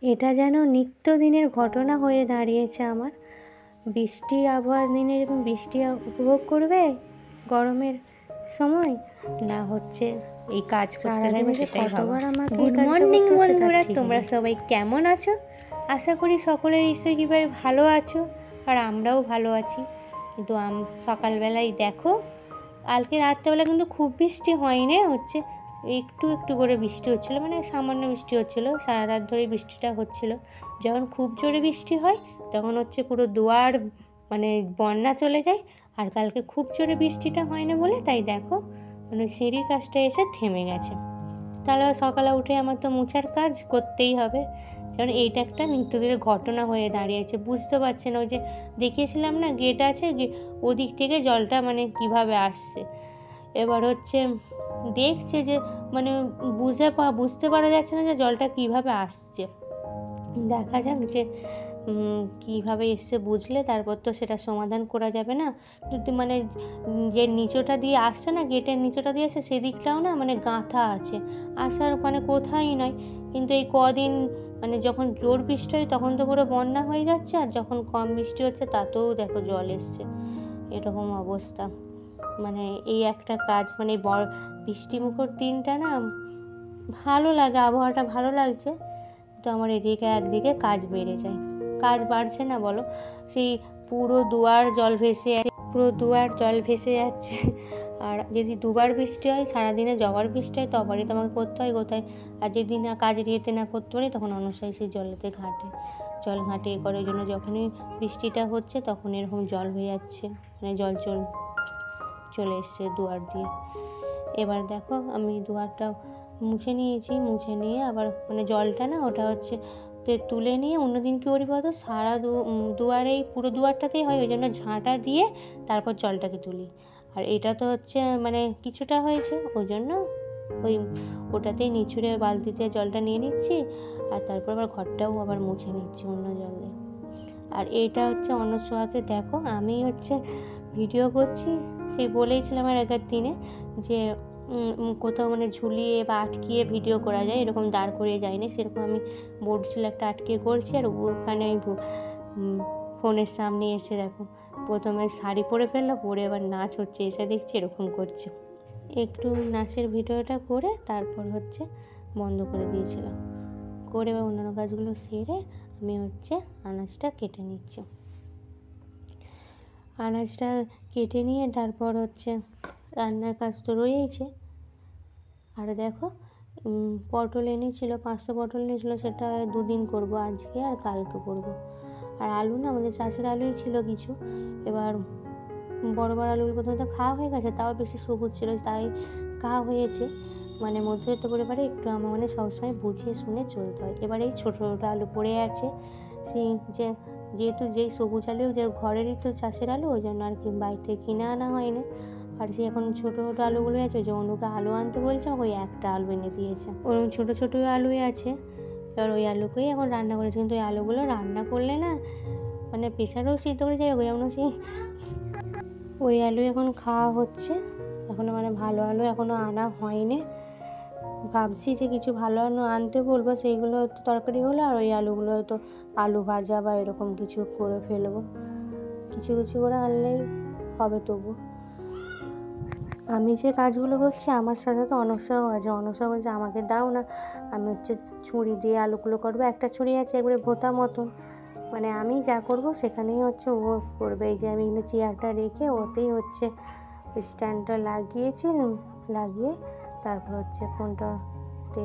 এটা যেন নিত্যদিনের ঘটনা হয়ে দাঁড়িয়েছে আমার। বৃষ্টি আবহাওয়ার দিনে যখন বৃষ্টি উপভোগ করবে গরমের সময়, না হচ্ছে এই কাজ করতে দেবে সেটাই ভাবা। গুড মর্নিং বন্ধুরা, তোমরা সবাই কেমন আছো? আশা করি সকলের ঈশ্বর কৃপায় ভালো আছো, আর আমরাও ভালো আছি। কিন্তু সকালবেলায় দেখো, কালকে রাত্রেবেলা কিন্তু খুব বৃষ্টি হয়নি, হচ্ছে একটু একটু করে বৃষ্টি হচ্ছিলো, মানে সামান্য বৃষ্টি হচ্ছিলো। সারা রাত ধরে বৃষ্টিটা হচ্ছিলো। যখন খুব জোরে বৃষ্টি হয় তখন হচ্ছে পুরো দুয়ার মানে বন্যা চলে যায়। আর কালকে খুব জোরে বৃষ্টিটা হয় না বলে তাই দেখো মানে সিঁড়ির কাজটা এসে থেমে গেছে। তাহলে সকালে উঠে আমার তো মোছার কাজ করতেই হবে, কারণ এইটা একটা নিত্যদিনের ঘটনা হয়ে দাঁড়িয়েছে। বুঝতে পারছেন, ওই যে দেখিয়েছিলাম না গেট আছে, ওদিক থেকে জলটা মানে কিভাবে আসছে। এবার হচ্ছে দেখছে যে মানে বুঝতে পারা যাচ্ছে না যে জলটা কিভাবে আসছে। দেখা যাক যে কীভাবে এসছে, বুঝলে তারপর তো সেটা সমাধান করা যাবে না। কিন্তু মানে যে নিচটা দিয়ে আসছে না, গেটের নিচটা দিয়ে আসছে, সেদিকটাও না মানে গাঁথা আছে, আসার মানে কোথায় নয়। কিন্তু এই কদিন মানে যখন জোর বৃষ্টি হয় তখন তো পুরো বন্যা হয়ে যাচ্ছে, আর যখন কম বৃষ্টি হচ্ছে তাতেও দেখো জল এসছে। এরকম অবস্থা। মানে এই একটা কাজ, মানে বৃষ্টিমুখর দিনটা না ভালো লাগে, আবহাওয়াটা ভালো লাগছে, তো আমার এদিকে একদিকে কাজ বেড়ে যায়। কাজ বাড়ছে না বলো, সেই পুরো দুয়ার জল ভেসে যাচ্ছে। আর যদি দুবার বৃষ্টি হয়, সারাদিনে জবার বৃষ্টি হয়, তবারই তোমাকে করতে হয় কোথায়। আর যেদিন না কাজের ইয়েতে না করতে পারি তখন অনুসারী সেই জলেতে জল ঘাটে করে। ওই জন্য যখনই বৃষ্টিটা হচ্ছে তখন এরকম জল হয়ে যাচ্ছে, মানে জল চলে এসছে দুয়ার দিয়ে। এবার দেখো আমি দুয়ারটা মুছে নিয়েছি, মুছে নিয়ে আবার মানে জলটা না ওটা হচ্ছে তুলে নিয়ে অন্যদিন কী করি বলতো, সারা দুয়ারেই পুরো দুয়ারটাতেই হয়, ওই জন্য ঝাঁটা দিয়ে তারপর জলটাকে তুলি। আর এটা তো হচ্ছে মানে কিছুটা হয়েছে, ওই জন্য ওটাতেই নিচুড়ে বালতিতে জলটা নিয়ে নিচ্ছি, আর তারপর আবার ঘরটাও আবার মুছে নিচ্ছি অন্য জল দিয়ে। আর এইটা হচ্ছে অনসোয়াকে দেখো, আমি হচ্ছে ভিডিও করছি, সেই বলেইছিলাম আর আগের দিনে যে কোথাও মানে ঝুলিয়ে বা আটকিয়ে ভিডিও করা যায়, এরকম দাঁড় করিয়ে যায়নি, সেরকম আমি বোর্ড ছিল একটা আটকিয়ে করছি। আর ওখানে আমি ফোনের সামনে এসে দেখো প্রথমে শাড়ি পরে ফেললো, পরে আবার নাচ হচ্ছে, এসে দেখছি এরকম করছে। একটু নাচের ভিডিওটা করে তারপর হচ্ছে বন্ধ করে দিয়েছিলাম, করে এবার অন্যান্য কাজগুলো সেরে আমি হচ্ছে আনাজটা কেটে নিচ্ছি। আনাজটা কেটে নিয়ে তারপর হচ্ছে রান্নার কাজ তো রয়েইছে। আর দেখো পটল এনেছিল, 500 পটল এনেছিল, সেটা 2 দিন করবো, আজকে আর কালকে করবো। আর আলু না আমাদের চাষের আলুই ছিল কিছু, এবার বড় বড় আলুগুলো প্রথমে তো খাওয়া হয়ে গেছে, তাও বেশি সবুজ ছিল তাই খাওয়া হয়েছে। মানে মধ্যবিত্ত পরিবারে একটু আমার মানে সবসময় বুঝিয়ে শুনে চলতে হয়। এবার এই ছোটো ছোটো আলু পড়ে আছে, সেই যেহেতু যেই সবুজ আলু যে ঘরেরই তো চাষের আলু, ওই জন্য আর কি বাড়িতে কিনে আনা হয়নি। আর সে এখন ছোটো ছোটো আলুগুলো আছে, ওই যে অনুকে আলু আনতে বলছে, ওই একটা আলু এনে দিয়েছে, ওরকম ছোটো ছোটো আলুই আছে। এবার ওই আলুকেই এখন রান্না করেছে, কিন্তু ওই আলুগুলো রান্না করলে না মানে প্রেশারেও সিদ্ধ করে যায়, ওই এমন ওই আলু এখন খাওয়া হচ্ছে। এখনও মানে ভালো আলু এখনও আনা হয়নি, ভাবছি যে কিছু ভালো আলু আনতে বলবো, সেইগুলো হয়তো তরকারি হলো, আর ওই আলুগুলো হয়তো আলু ভাজা বা এরকম কিছু করে ফেলবো, কিছু কিছু করে আনলেই হবে। তবু আমি যে কাজগুলো করছি আমার সাথে তো অনসাও আছে, অনসা বলছে আমাকে দাও না, আমি হচ্ছে ছুরি দিয়ে আলুগুলো করবো। একটা ছুরি আছে একবারে ভোতা মতন, মানে আমি যা করব সেখানেই হচ্ছে ও করবে। এই যে আমি এখানে চেয়ারটা রেখে ওতেই হচ্ছে স্ট্যান্ডটা লাগিয়ে তারপর হচ্ছে ফোনটাতে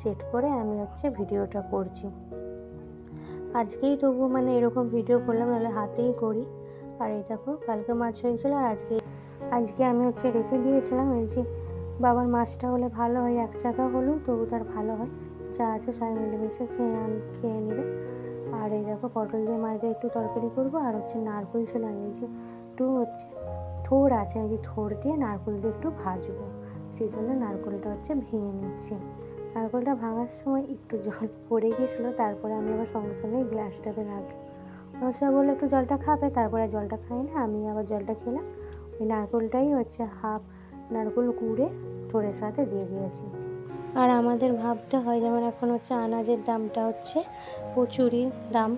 সেট করে আমি হচ্ছে ভিডিওটা করছি। আজকেই তবু মানে এরকম ভিডিও করলাম, নাহলে হাতেই করি। আর এই দেখো কালকে মাছ হয়েছিল, আর আজকে আমি হচ্ছে রেখে দিয়েছিলাম। এই যে বাবার মাছটা হলে ভালো হয়, 1 চাকা হলেও তবু তার ভালো হয়, যা আছে সবাই মিলেমিশে খেয়ে নেবে। আর এই দেখো পটল দিয়ে মাছ দিয়ে একটু তরকারি করবো, আর হচ্ছে নারকেল ছিল, এই যে একটু হচ্ছে থোড় আছে, এই যে থোড় দিয়ে নারকেল দিয়ে একটু ভাজবো, সেই জন্য নারকেলটা হচ্ছে ভেঙে নিচ্ছি। নারকেলটা ভাঙার সময় একটু জল পড়ে গিয়েছিলো, তারপরে আমি আবার সঙ্গে সঙ্গে গ্লাসটাতে রাখলাম। সবাই বললো একটু জলটা খাবে, তারপরে জলটা খাই না, আমি আবার জলটা খেলাম। ওই নারকেলটাই হচ্ছে হাফ নারকেল কুড়ে থোড়ের সাথে দিয়ে দিয়েছি। আর আমাদের ভাবতে হয়, যেমন এখন হচ্ছে আনাজের দামটা হচ্ছে প্রচুরই দাম,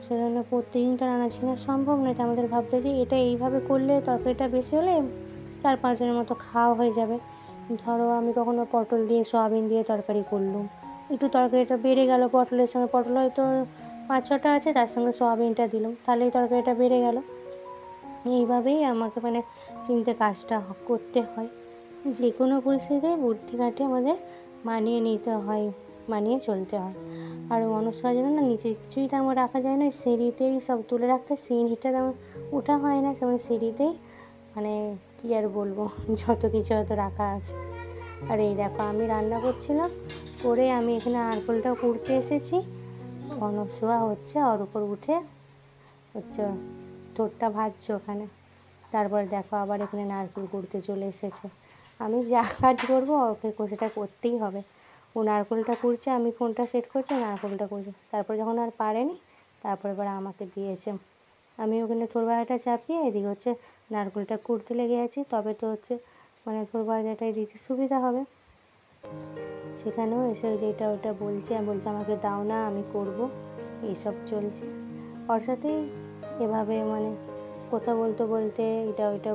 সেজন্য প্রতিদিন তো আনাজ কেনা সম্ভব নয়। তো আমাদের ভাবতে হয় যে এটা এইভাবে করলে তরকারিটা বেশি হলে 4-5 জনের মতো খাওয়া হয়ে যাবে। ধরো আমি কখনো পটল দিয়ে সয়াবিন দিয়ে তরকারি করলাম, একটু তরকারিটা বেড়ে গেল, পটলের সঙ্গে পটল হয়তো 5-6টা আছে, তার সঙ্গে সয়াবিনটা দিলাম, তাহলেই তরকারিটা বেড়ে গেল। এইভাবেই আমাকে মানে চিন্তে কাজটা করতে হয়। যে কোনো পরিস্থিতিতে বুদ্ধি খাটিয়ে আমাদের মানিয়ে নিতে হয়, মানিয়ে চলতে হয়। আর মনস্কার জন্য না নিচে কিছুই তেমন রাখা যায় না, সিঁড়িতেই সব তুলে রাখতে, সিঁড়িটা তেমন ওঠা হয় না, সেমন সিঁড়িতেই মানে কী আর বলবো, যত কিছু হয়তো রাখা আছে। আর এই দেখো আমি রান্না করছিলাম, করে আমি এখানে নারকেলটা কুড়তে এসেছি, অনসোয়া হচ্ছে ওর উপর উঠে হচ্ছে ঠোঁটটা ভাজছে ওখানে। তারপর দেখো আবার এখানে নারকেল কুড়তে চলে এসেছে। আমি যা কাজ করবো ওকে সেটা করতেই হবে। ও নারকেলটা কুড়ছে, আমি ফোনটা সেট করছি, নারকেলটা কুড়ছে। তারপর যখন আর পারেনি, তারপর এবার আমাকে দিয়েছে। আমি ওখানে থোড়বাজাটা চাপিয়ে এদিকে হচ্ছে নারকেলটা কুড়তে লেগে আছি, তবে তো হচ্ছে মানে থোড়বাজাটাই দিতে সুবিধা হবে। সেখানেও এসে যেটা ওটা বলছে, আমি বলছি আমাকে দাও না, আমি করব, এইসব চলছে ওর সাথেই। এভাবে মানে কথা বলতে বলতে এটা ওইটা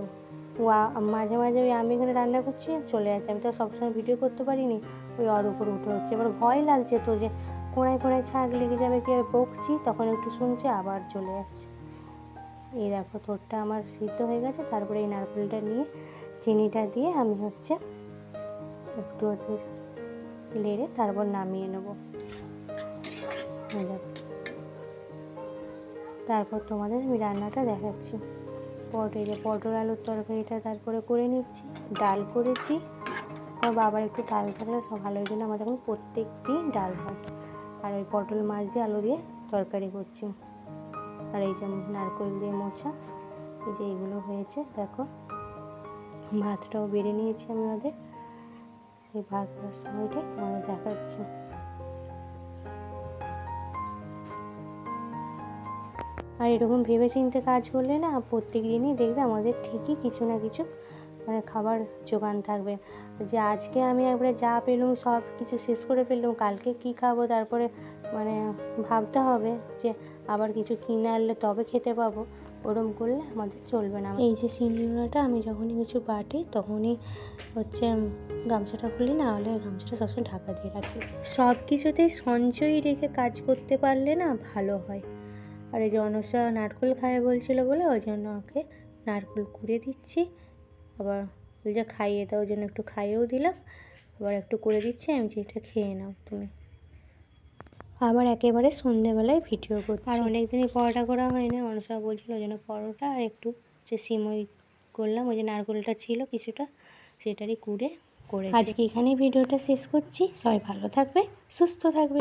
মাঝে মাঝে ওই আমি এখানে রান্না করছি চলে যাচ্ছে। আমি তো সবসময় ভিডিও করতে পারিনি, ওই ওর উপর উঠে হচ্ছে। এবার ভয় লাগছে তো যে কোনায় কোনায় ছাগ লেগে যাবে, কীভাবে বকছি, তখন একটু শুনছে আবার চলে যাচ্ছে। এই দেখো ঠোঁটটা আমার সিদ্ধ হয়ে গেছে। তারপরে এই নারকেলটা নিয়ে চিনিটা দিয়ে আমি হচ্ছে একটু হচ্ছে লেড়ে তারপর নামিয়ে নেব। তারপর তোমাদের আমি রান্নাটা দেখাচ্ছি। পটল আলুর তরকারিটা তারপরে করে নিচ্ছি, ডাল করেছি। আমার বাবার একটু ডাল থাকলে সব ভালো, ওই জন্য আমাদের এখন প্রত্যেক দিন ডাল হয়। আর ওই পটল মাছ দিয়ে আলু দিয়ে তরকারি করছি। আর এই যে নারকেল দিয়ে মোছা, এই যে এইগুলো হয়েছে দেখো। ভাতটাও বেড়ে নিয়েছি আমি ওদের, সেই ভাত খাওয়ার সময়টাই তোমাদের দেখাচ্ছি। আর এরকম ভেবে চিন্তে কাজ করলে না প্রত্যেক দিনই দেখবে আমাদের ঠিকই কিছু না কিছু মানে খাবার জোগান থাকবে। যে আজকে আমি একবারে যা পেলুম সব কিছু শেষ করে ফেললাম, কালকে কি খাবো তারপরে মানে ভাবতে হবে যে আবার কিছু কিনে আনলে তবে খেতে পাবো, ওরম করলে আমাদের চলবে না। এই যে শিলনোড়াটা আমি যখনই কিছু বাটি তখনই হচ্ছে গামছাটা খুলি, না হলে গামছাটা সবসময় ঢাকা দিয়ে রাখি। সব কিছুতেই সঞ্চয় রেখে কাজ করতে পারলে না ভালো হয়। আর এই যে অনসা নারকেল খায় বলছিল বলে ওই জন্য ওকে নারকেল কুড়ে দিচ্ছি। আবার ওই যে খাইয়ে দাও, ওই জন্য একটু খাইয়েও দিলাম, আবার একটু করে দিচ্ছি, আমি যে এটা খেয়ে নাও তুমি। আবার একেবারে সন্ধ্যেবেলায় ভিডিও করছি। আর অনেক দিনই পরোটা করা হয় না, অনসা বলছিল ওই জন্য পরোটা আর একটু যে সিমই করলাম, ওই যে নারকেলটা ছিল কিছুটা সেটারই কুড়ে করে। আজকে এখানেই ভিডিওটা শেষ করছি। সবাই ভালো থাকবে, সুস্থ থাকবে।